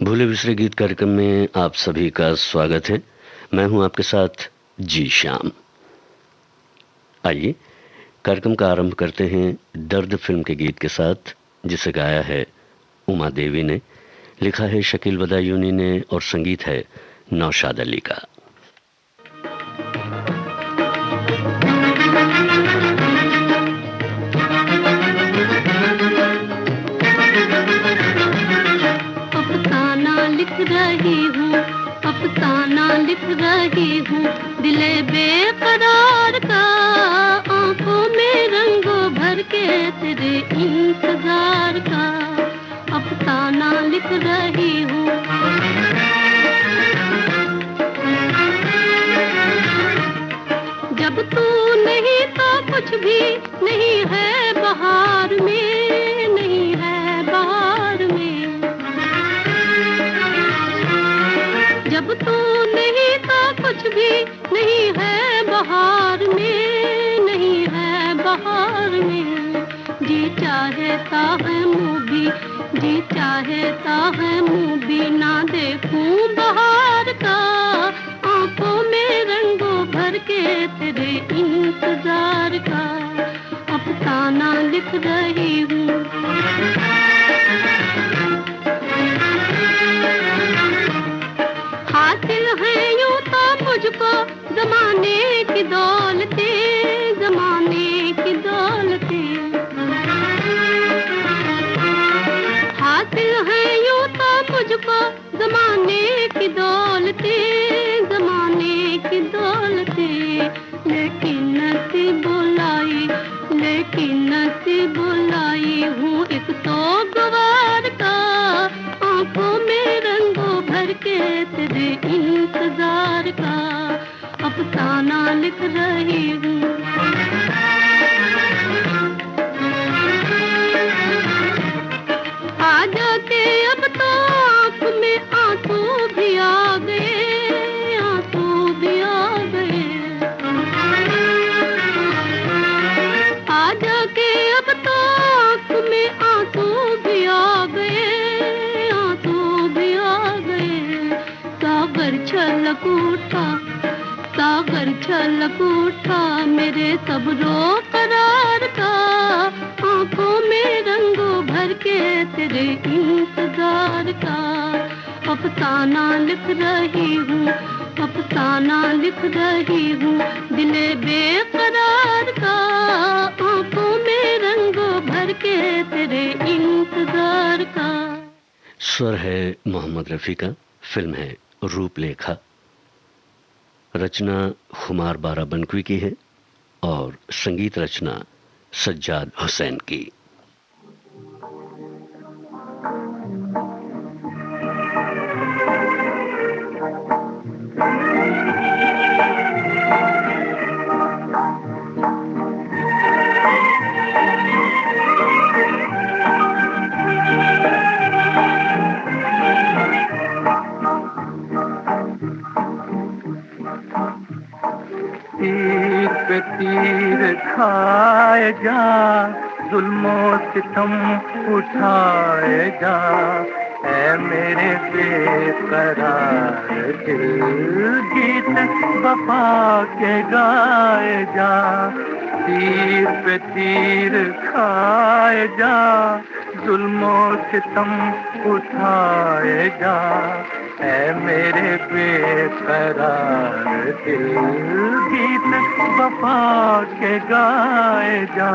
भूले बिसरे गीत कार्यक्रम में आप सभी का स्वागत है। मैं हूं आपके साथ जी श्याम। आइए कार्यक्रम का आरंभ करते हैं दर्द फिल्म के गीत के साथ, जिसे गाया है उमा देवी ने, लिखा है शकील बदायूनी ने और संगीत है नौशाद अली का। अफसाना लिख रही हूँ दिले बेकरार का, आंखों में रंगों भर के तेरे इंतजार का। अफसाना लिख रही हूँ। जब तू नहीं तो कुछ भी नहीं है बहार में, नहीं है बहार में। जब तू नहीं तो कुछ भी नहीं है बहार में, नहीं है बहार में। जी चाहता है मुँह भी, जी चाहता है मुँह भी ना देखूं बहार का, आंखों में रंगों भर के तेरे इंतजार का। अफसाना लिख रही हूँ। हासिल है यूं तो मुझको जमाने की दौलतें, जमाने की दौलतें। हासिल है यूं तो मुझको जमाने की दौलतें, जमाने की दौलतें। लेकिन नसीब बुलाई, लेकिन नसीब बुलाई हूँ एक तो गवार का, आंखों में रंगों भर के तेरे इंतजार का। अफसाना लिख रही हूँ। आ जाते अब तो आँख में आंसू भी आ गए, आंसू भी आ गए। आ जाके अब तो आँख में आंसू भी आ गए, आंसू भी आ गए। सागर छलक उठा, सागर छलक उठा मेरे सब्रो करार का, आंखों में रंगों भर के तेरे इंतजार का। अफसाना लिख रही हूँ, अफसाना लिख रही हूँ दिले बेकरार का, आंखों में रंगों भर के तेरे इंतजार का। स्वर है मोहम्मद रफ़ी का, फिल्म है रूपलेखा। रचना खुमार बाराबंकी की है और संगीत रचना सज्जाद हुसैन की। तीर पे तीर खाए जा, जुल्मों सितम उठाए जा, ऐ मेरे बेकरार दिल गीत वफा के गाए जा। तीर पे तीर खाए जा, जुल्मों सितम उठाए जा, ऐ मेरे बेकरार दिल गीत वफा के गाए जा।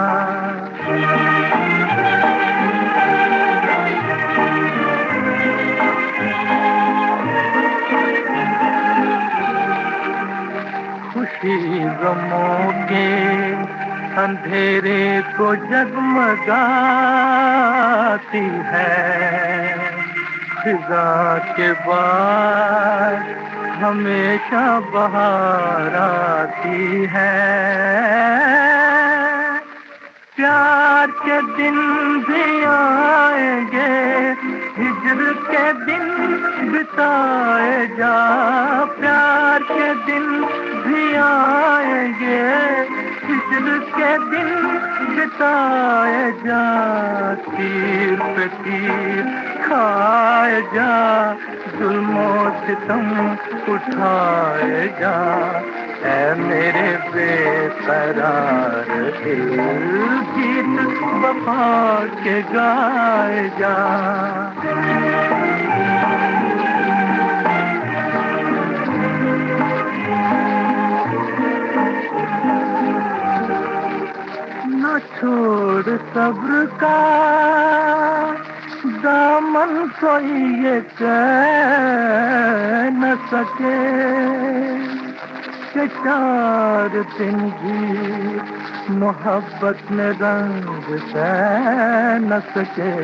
खुशी गमों के अंधेरे को जगमगाती है, फिजा के बाद हमेशा बहार आती है। प्यार के दिन भी आएंगे, हिज्र के दिन बिताए जा, प्यार के दिन भी आएंगे, हिज्र के दिन बिताए जा। तीर पे तीर खाए जा, जुल्मों सितम उठाए जा, ऐ मेरे बेकरार दिल, गीत वफा के गाए जा। न छोड़ सब्र का दामन कोई ये कह न सके कि 4 दिन भी मोहब्बत में रंग सह न सके।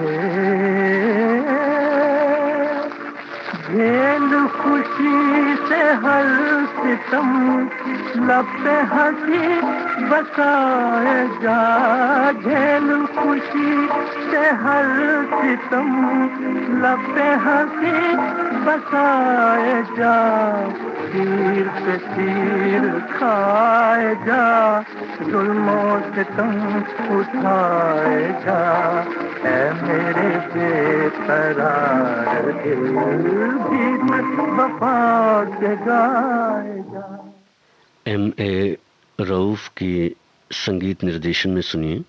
झेल खुशी से हर सितम, लब पे हंसी बसाए जा, झेल खुशी से हर सितम, लब पे हंसी बसाए जा, तीर पे तीर खाए जा, जुल्मों से तुम उठाए जा, ऐ मेरे बेकरार दिल, गीत वफा के गाए जा। M.A. रऊफ की संगीत निर्देशन में सुनिए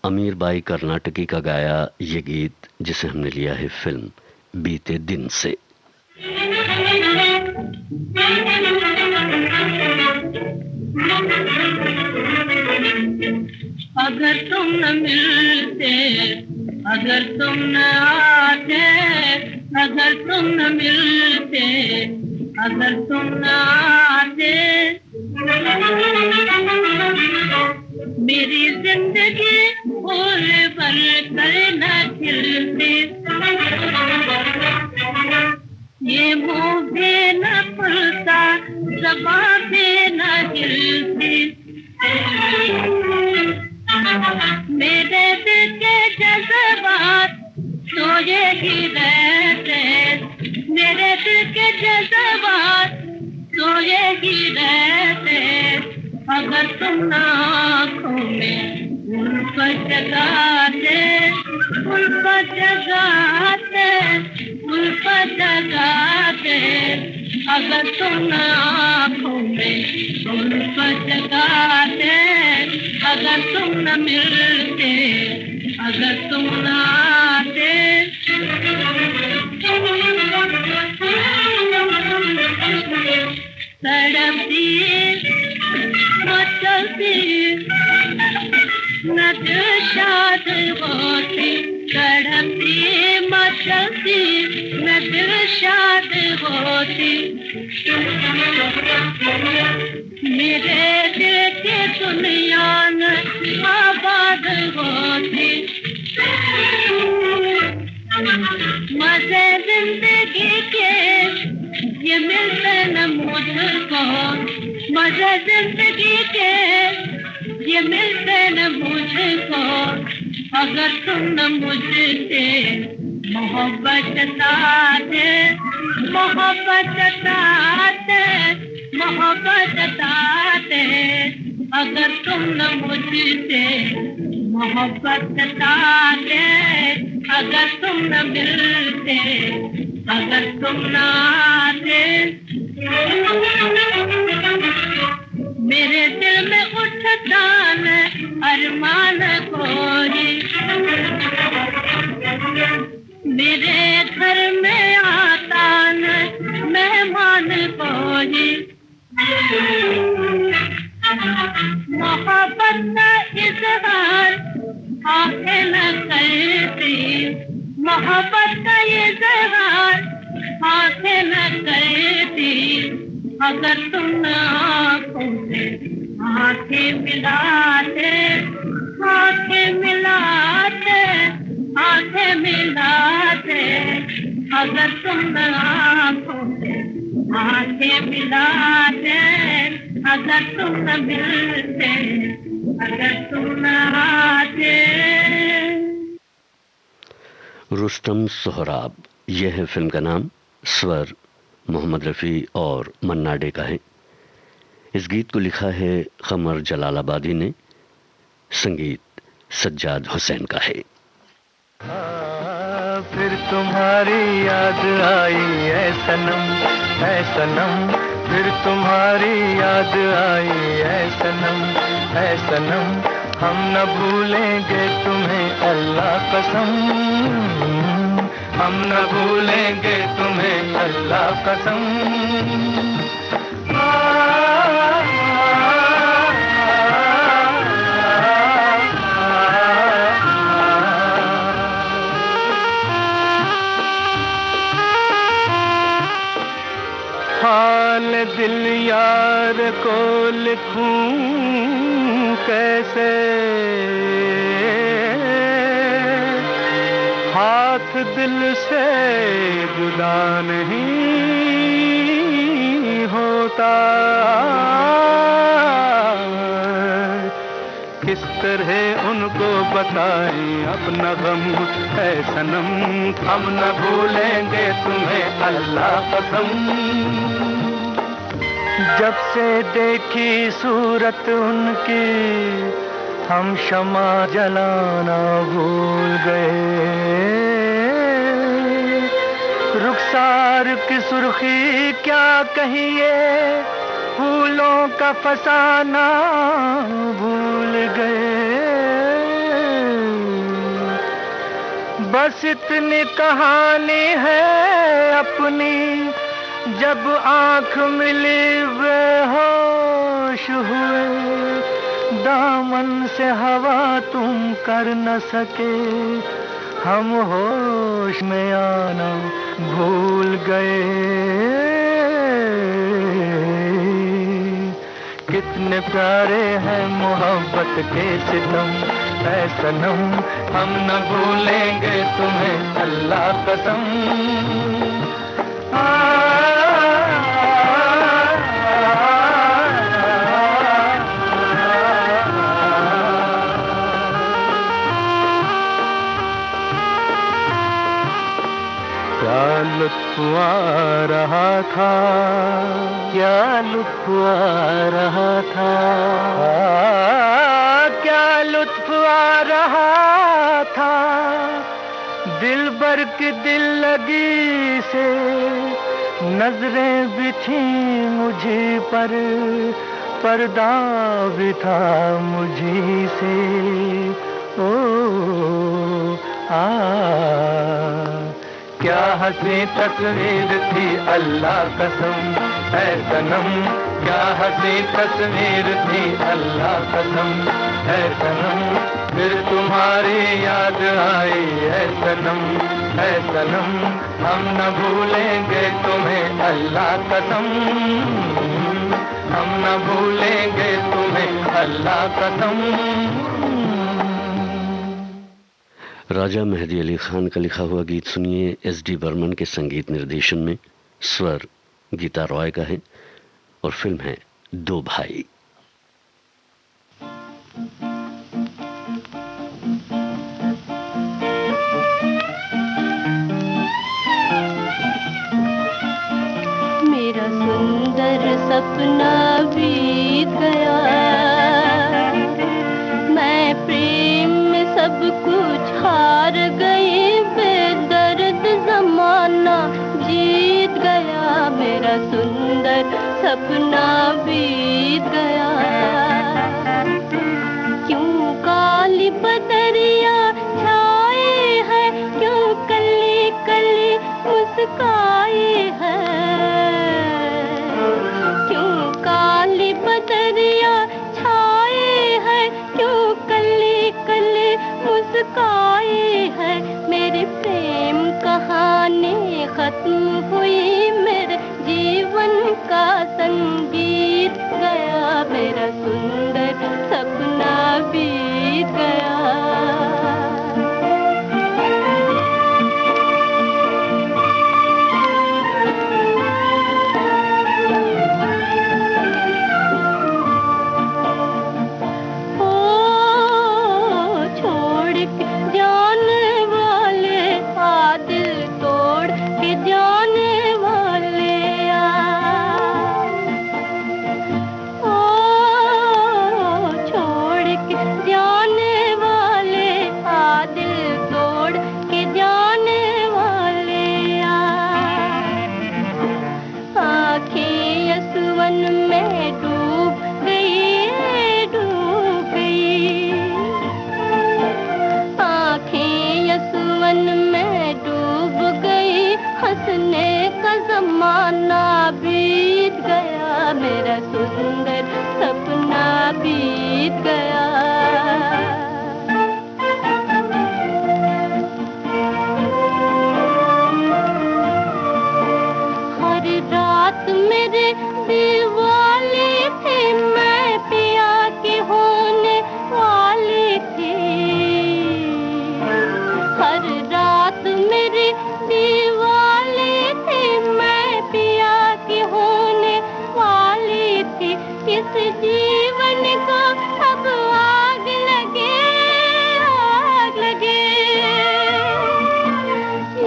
अमीर बाई कर्नाटकी का गाया ये गीत, जिसे हमने लिया है फिल्म बीते दिन से। अगर तुम न मिलते, अगर तुम न आते, अगर तुम न मिलते, अगर तुम न आते, मेरी जिंदगी फूल बन कर न खिलती, ये मुंह भी न खुलता, ज़बान भी न हिलती, मेरे दिल के जज्बात सोए ही रहते, मेरे दिल के जज्बात सोए ही रहते, अगर तुम आँखों में उल्फत जगाते, उल्फत जगाते, उल्फत जगाते, अगर तुम आँखों में उल्फत जगाते, अगर तुम न मिलते, अगर तुम न आते, तड़पती मचलती न दिल शाद होती, तड़पती मचलती न दिल शाद होती, मेरे दिल की दुनिया न आबाद होती, मजे जिंदगी के ये मिलते न मुझको, मजे जिंदगी के ये मिलते न मुझको, अगर तुम न मुझसे मोहब्बत जताते, मोहब्बत जताते, मोहब्बत जताते, अगर तुम न मुझसे मोहब्बत जताते, अगर तुम न मिलते, अगर तुम न आते, मेरे दिल में उठता न अरमान कोई, मेरे घर में आता न मेहमान कोई, मोहब्बत का इजहार आंखें न करती, मोहब्बत का इजहार आंखें न करती, अगर तुम आँखों से आंखें मिलाते, आंखें मिलाते, आंखें मिलाते, अगर तुम आँखों से आंखें मिलाते, अगर तुम न मिलते, अगर तुम न आते। रुस्तम सोहराब, यह है फिल्म का नाम। स्वर मोहम्मद रफ़ी और मन्ना डे का है। इस गीत को लिखा है कमर जलालाबादी ने, संगीत सज्जाद हुसैन का है। फिर तुम्हारी याद आई ऐ सनम, ऐ सनम, फिर तुम्हारी याद आई ऐ सनम, ऐ सनम, हम न भूलेंगे तुम्हें अल्लाह कसम, हम न भूलेंगे तुम्हें अल्लाह कसम। हाल दिल यार को लिखूं कैसे, हाथ दिल से जुदा नहीं होता, किस तरह उनको बताएं अपना गम है सनम, हम न भूलेंगे तुम्हें अल्लाह कसम। जब से देखी सूरत उनकी हम शमा जलाना भूल गए, रुखसार की सुर्खी क्या कहिए, फूलों का फसाना भूल गए। बस इतनी कहानी है अपनी, जब आंख मिली बेहोश हुए, दामन से हवा तुम कर न सके, हम होश में आना भूल गए। कितने प्यारे हैं मोहब्बत के सितम, ऐ सनम, हम न भूलेंगे तुम्हें अल्लाह कसम। क्या लुत्फ आ रहा था, क्या लुत्फ आ रहा था, क्या लुत्फ आ रहा था, दिल बर की दिल लगी से नजरें भी थी मुझे पर, पर्दा भी था मुझी से। ओ क्या हंसी तस्वीर थी अल्लाह कसम, है सनम, क्या हंसी तस्वीर थी अल्लाह कसम, है सनम, फिर तुम्हारी याद आई है सनम, है सनम, हम न भूलेंगे तुम्हें अल्लाह कसम, हम न भूलेंगे तुम्हें अल्लाह कसम। राजा मेहदी अली खान का लिखा हुआ गीत सुनिए एस.डी. बर्मन के संगीत निर्देशन में, स्वर गीता रॉय का है और फिल्म है दो भाई। मेरा सुंदर सपना बीत गया, मैं प्रेम में सब कुछ हार गई, बेदर्द जमाना जीत गया, मेरा सुंदर सपना बीत गया। क्यों काली बदरिया छाए है, क्यों कली कली मुस्काए है, क्यों काली बदरिया छाए है, क्यों कली कली मुस्काए है, मेरी प्रेम कहानी खत्म हुई, मेरे जीवन का संगीत गया, मेरा सुंदर सपना बीत गया। जाने जमाना बीत गया, मेरा सुंदर सपना बीत गया। हर रात मेरे दीवाले थे, मैं पिया की होने वाली थी। हर रात मेरे दीवाले थे, मैं पिया की होने वाली थी। इस जीवन को अब आग लगे, आग लगे।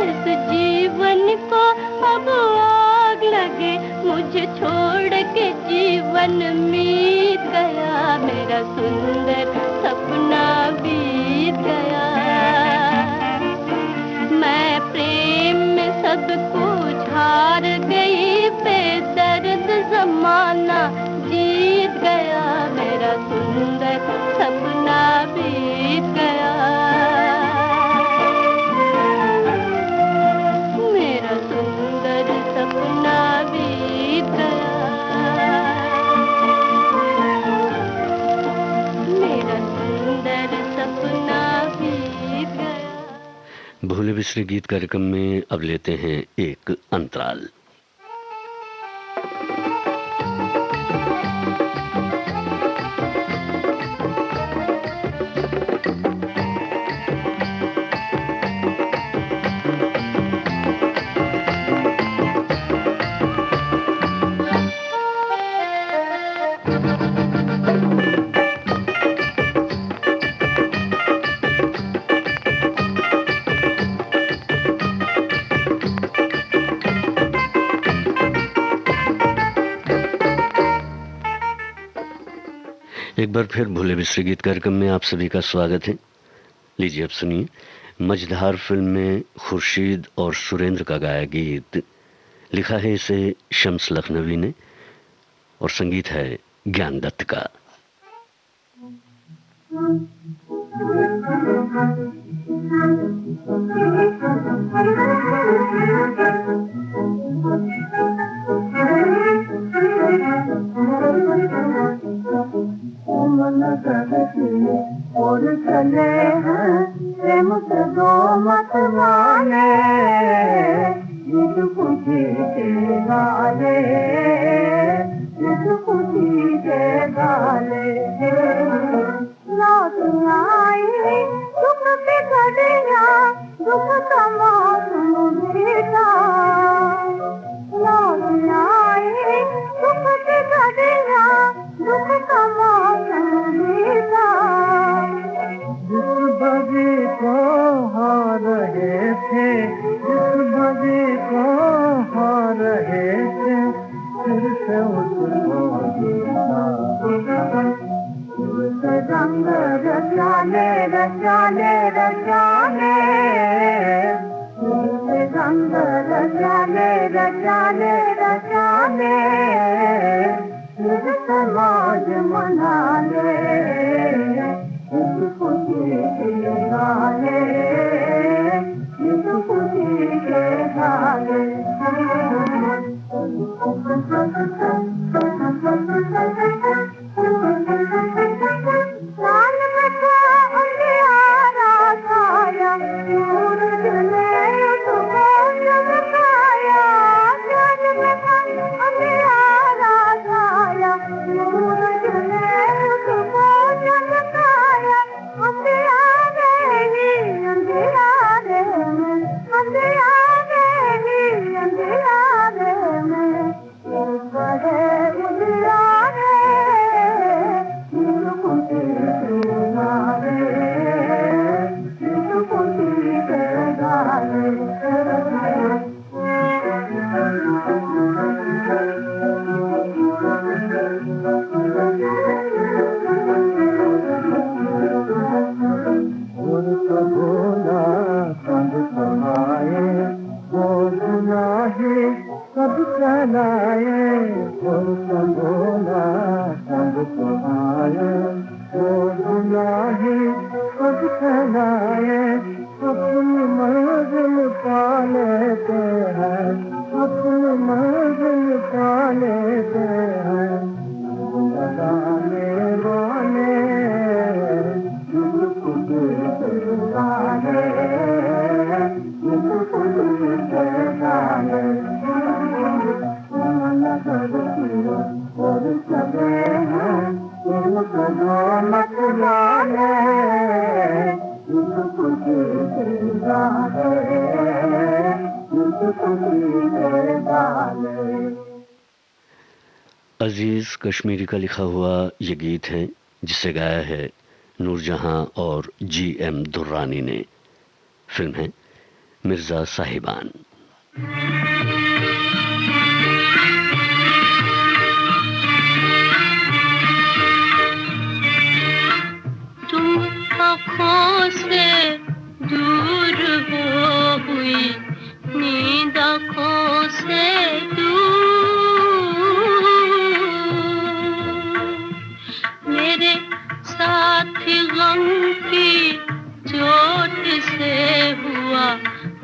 इस जीवन को अब आग लगे, मुझे छोड़ के जीवन बीत गया, मेरा सुंदर सपना बीत गया। मैं प्रेम में सब कुछ हार गई, बेदर्द जमाना जीत गया, मेरा सुंदर सपना बीत गया। मेरा सुंदर सपना बीत गया, मेरा सुंदर सपना बीत गया। भूले बिसरे गीत कार्यक्रम में अब लेते हैं एक अंतराल। एक बार फिर भूले बिसरे गीत कार्यक्रम में आप सभी का स्वागत है। लीजिए अब सुनिए मझधार फिल्म में खुर्शीद और सुरेंद्र का गाया गीत। लिखा है इसे शम्स लखनवी ने और संगीत है ज्ञान दत्त का। और चले हैं प्रेम से दो मतवाले, जिस खुशी के गाले, जिस खुशी के गाले। लौट आई दुख की घड़ियाँ, दुख का मौसम बीता। लौट आई दुख की घड़ियाँ, दुख का मौसम बीता। जिस बजे को हो रहे थे, जिस बजे को हो रहे थे, फिर से उसको जीता। फिर से रंग रचाने रचाने रचाने, फिर से रंग रचाने रचाने रचाने, फिर से मौज मनाने, इस खुशी के गाने, इस खुशी के गाने। साल में तो अंधियारा छाया, सूरज ने उसको चमकाया। साल में तो अंधियारा छाया, सूरज ने उसको चमकाया। अंधियारे ही अंधियारे में, अंधियारे ही अंधियारे में, एक बड़े उजियारे, एक खुशी के गाने, एक खुशी के गाने। उनको भोला संग समाए, वो गुनाहे कब चलाए। उनको भोला संग समाए, वो गुनाहे कब चलाए। अपनी मंजिल पा लेते हैं, अपनी मंजिल पा लेते हैं लगाने वाले अजीज कश्मीरी का लिखा हुआ ये गीत है जिसे गाया है नूरजहां और GM दुर्रानी ने। फिल्म है मिर्जा साहिबान। तुम आँखों से दूर हो हुई नींद आँखों से दूर, मेरे साथी गम की चोट से हुआ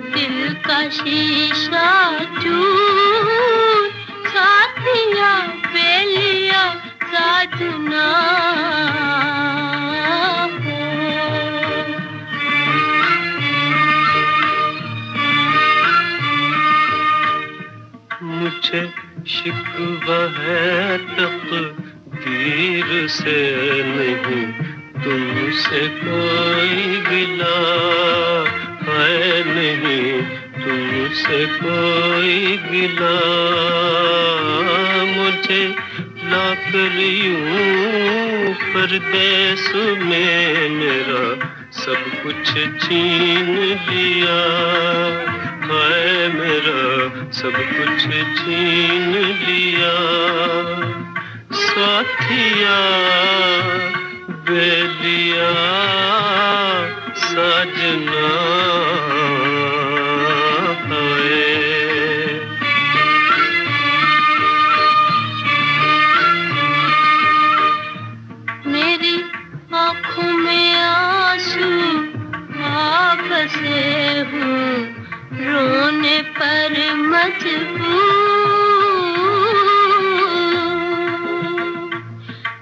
दिल का शीशा चूर, साथिया बेलिया साजना मुझे शिकवा है तकदीर से नहीं, तुमसे कोई गिला है नहीं, तुमसे कोई गिला। मुझे लाकर यूं परदेस में मेरा सब कुछ छीन लिया है, मेरा सब कुछ छीन लिया। साथिया बेलिया साजना मेरी आँखों में आंसू आ बसे हूँ, रोने पर मजबूर,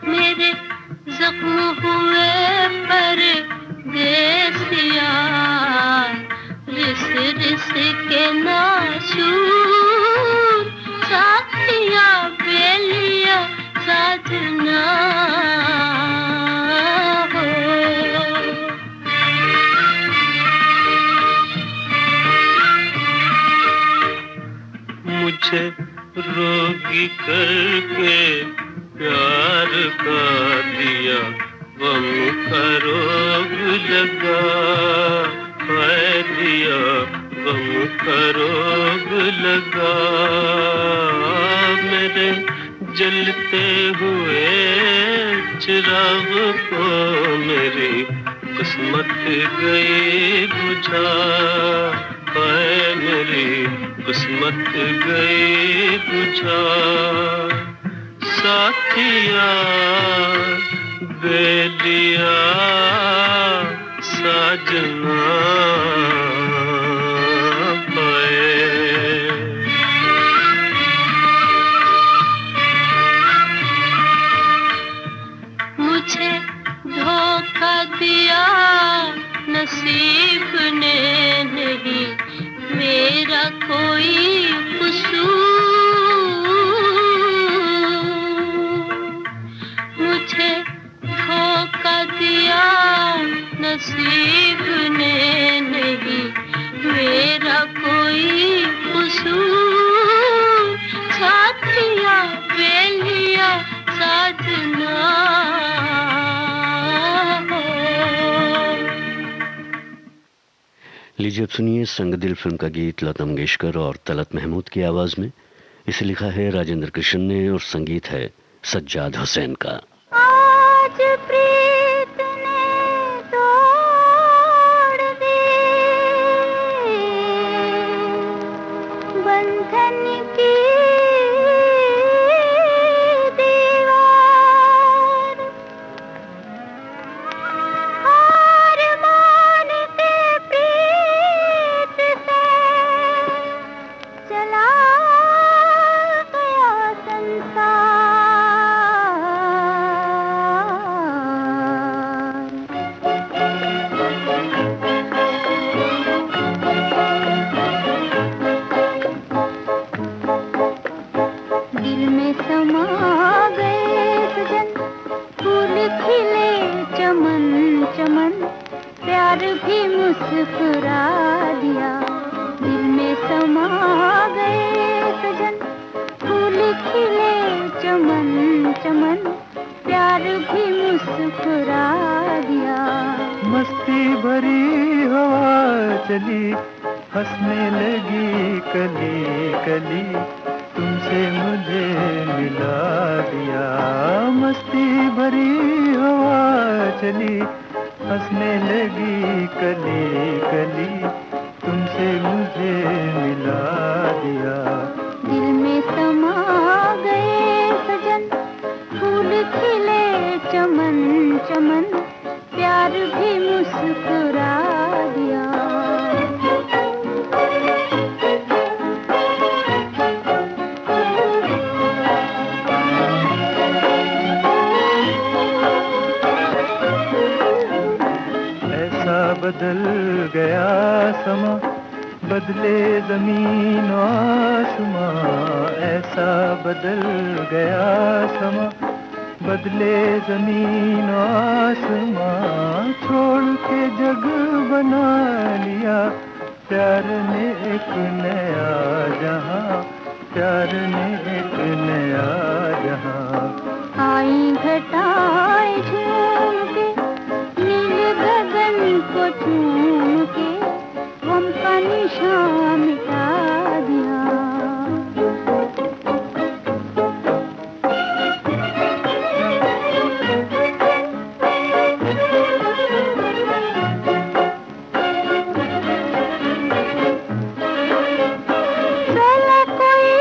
मेरे जख्म हुए पर देसिया रिस रिस के नासूर, साथिया बेलिया साजना मुझे रोगी करके प्यार का दिया, गम का रोग लगा है दिया, गम का रोग लगा। मेरे जलते हुए चिराग को मेरी किस्मत गई बुझा है, मेरी किस्मत गई बुझा। साथिया बेलिया साजना मुझे धोखा दिया नसीब ने नहीं, मेरा कोई कसूर, मुझे धोखा दिया नसीब ने नहीं, मेरा कोई कसूर, साथिया बेलिया साजना। लीजिए अब सुनिए संगदिल फिल्म का गीत लता मंगेशकर और तलत महमूद की आवाज में। इसे लिखा है राजेंद्र कृष्ण ने और संगीत है सज्जाद हुसैन का। आज प्रीत ने तोड़ दी बंधन की दीवार, हार मानते प्रीत से चला मुस्कुरा दिया। मस्ती भरी हवा चली, हंसने लगी कली कली, तुमसे मुझे मिला दिया। मस्ती भरी हवा चली, हंसने लगी कली कली, तुमसे मुझे मिला दिया। दिल में समा गए सजन, फूल खिले चमन चमन, प्यार भी मुस्कुरा दिया। ऐसा बदल गया समा, बदले जमीन आसमां। ऐसा बदल गया समा, बदले जमीन आसमां। छोड़ के जग बना लिया प्यार ने एक नया जहां, प्यार ने एक नया जहां। आई घटाएं झूम के, नील गगन को चूम के, गम का निशान मिटा दिया। चला कोई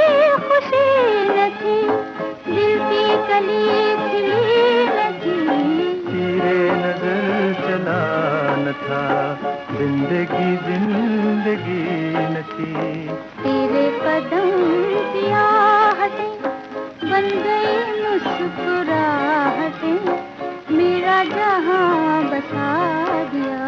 खुशी न थी, दिल की कली खिली न थी। तेरे नजर चला न था, जिंदगी जिंदगी न थी। तेरे कदम की आहटें बन गई मुस्कुराहटें, मेरा जहां बसा दिया।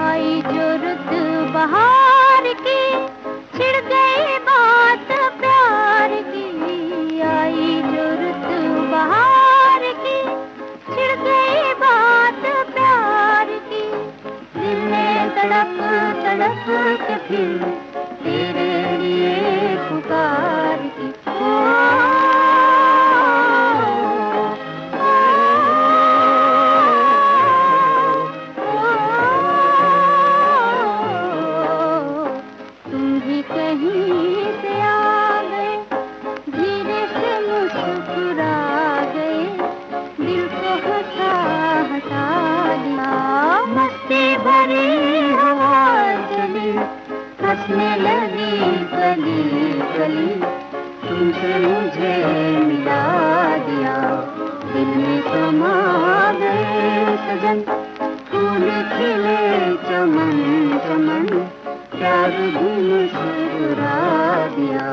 आई जो रुत बहार की, छिड़ गई बात प्यार की। आई जो रुत बहार की, छिड़ गई बात प्यार की। दिल ने तड़प तड़प के फिर तेरे लिए पुकार की। तुम भी कहीं से आ गए, धीरे से मुस्कुरा गए, दिल को हंसा हंसा दिया। मस्ती भरी हवा चली, हंसने लगी कली कली, तुमसे मुझे मिला दिया। दिल में समा गए सजन, फूल खिले चमन चमन, प्यार भी मुस्कुरा दिया।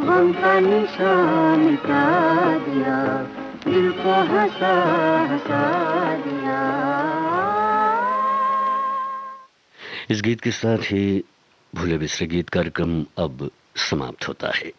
गम का निशान मिटा दिया, दिल को हंसा हंसा दिया। इस गीत के साथ ही भूले बिसरे गीत कार्यक्रम अब समाप्त होता है।